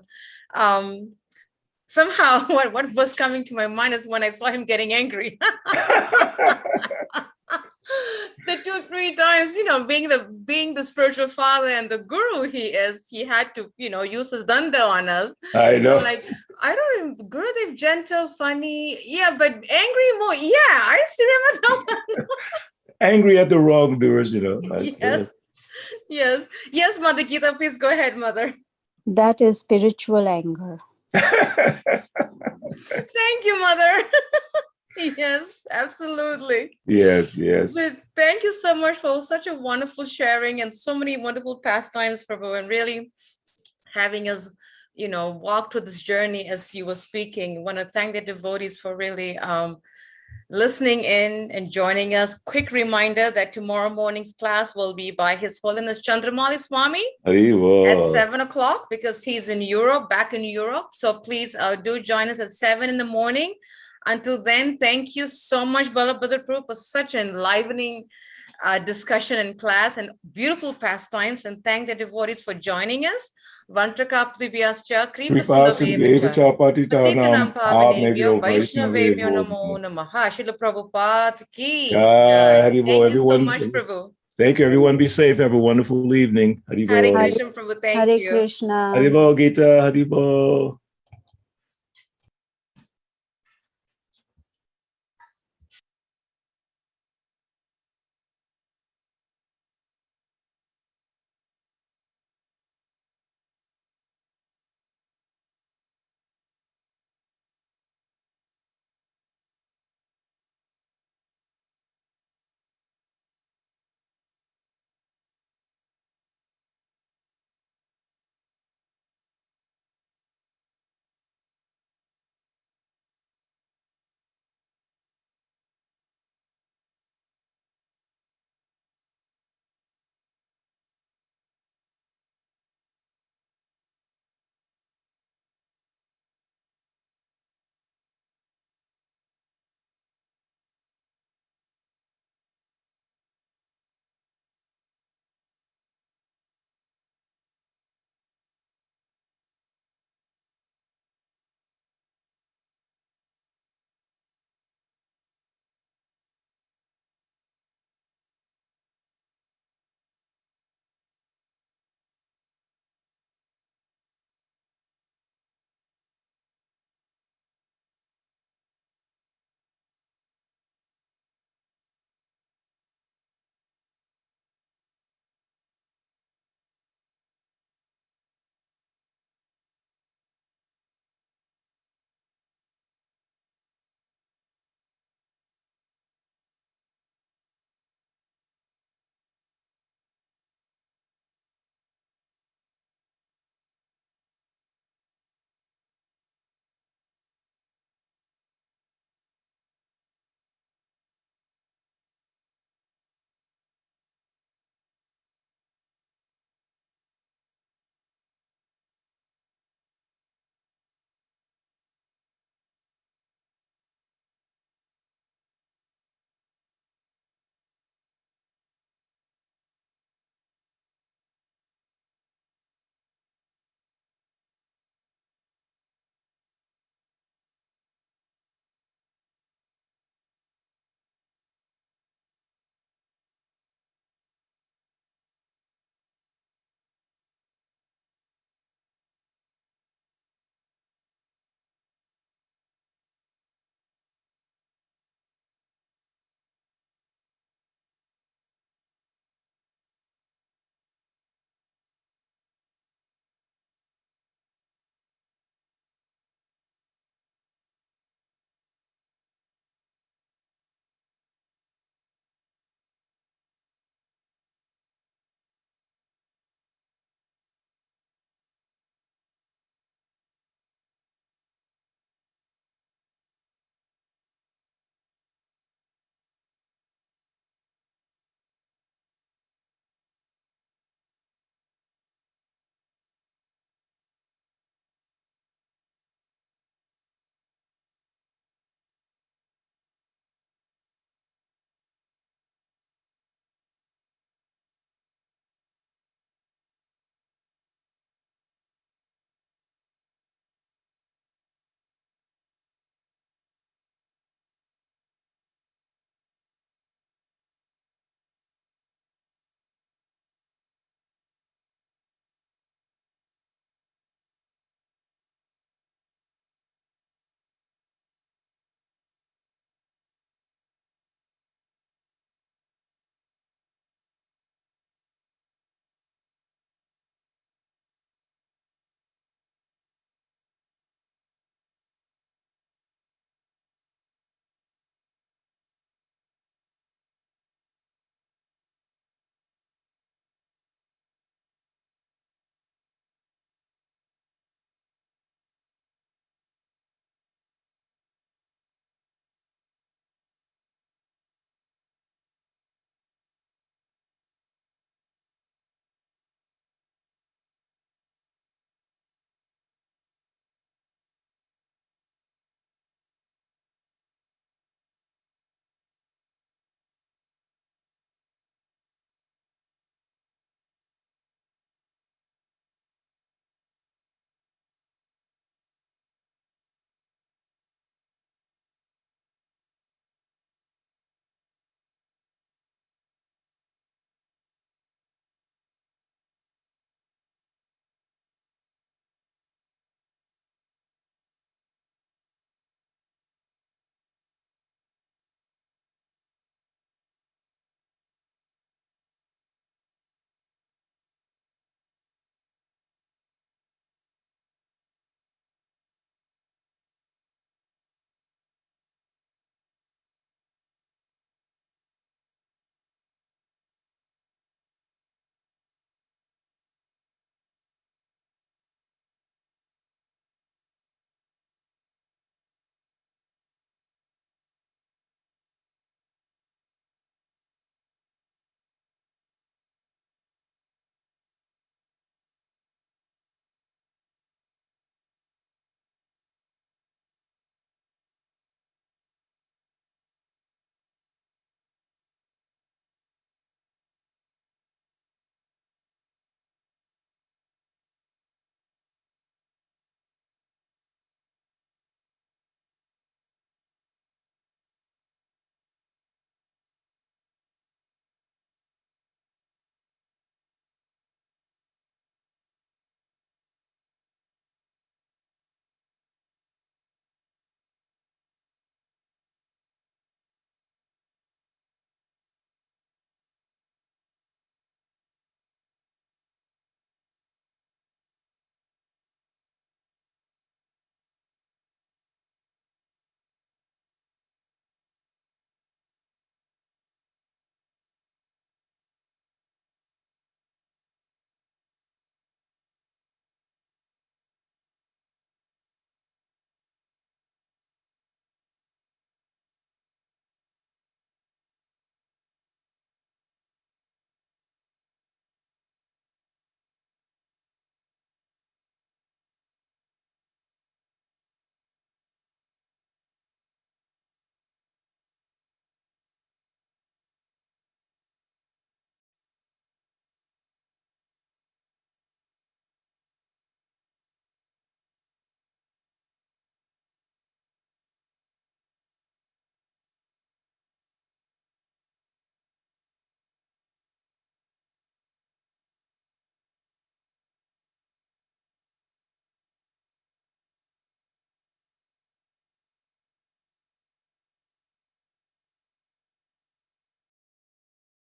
B: Somehow what was coming to my mind is when I saw him getting angry. The 2-3 times, being the spiritual father and the guru he is, he had to, use his danda on us.
C: I know.
B: Like, I don't know, Gurudev, gentle, funny, yeah, but angry more. Yeah, I still remember that one.
C: Angry at the wrongdoers,
B: Yes, Mother Gita, please go ahead, Mother.
D: That is spiritual anger.
B: Thank you, Mother. Yes, absolutely.
C: Yes.
B: But thank you so much for such a wonderful sharing and so many wonderful pastimes, Prabhu, and really having us, walk through this journey as you were speaking. I want to thank the devotees for really listening in and joining us. Quick reminder that tomorrow morning's class will be by His Holiness Chandramali Swami at
C: Haribo.
B: 7 o'clock because he's in Europe, back in Europe. So please do join us at 7 in the morning. Until then, thank you so much, Balabhadra Prabhu, for such enlivening discussion in class and beautiful pastimes. And thank the devotees for joining us. Vantrakapdivyascha
C: Kripasidvevacha patitanam
B: Patitanam Pavanebhyo
C: Avnebhyo
B: Vaishnavebhyo
C: Vaishnavebhyo
B: Namo
C: Namo.
B: Namaha. Srila Prabhupada ki
C: Jai
B: jai.
C: Haribo.
B: Thank you so much,
C: Everyone,
B: Prabhu.
C: thank you. Everyone be safe. Have a wonderful evening.
B: Hare
C: Haribo.
B: Krishna, Prabhu. Thank
D: Hare
B: you.
D: Krishna.
C: Haribo, Gita. Haribo.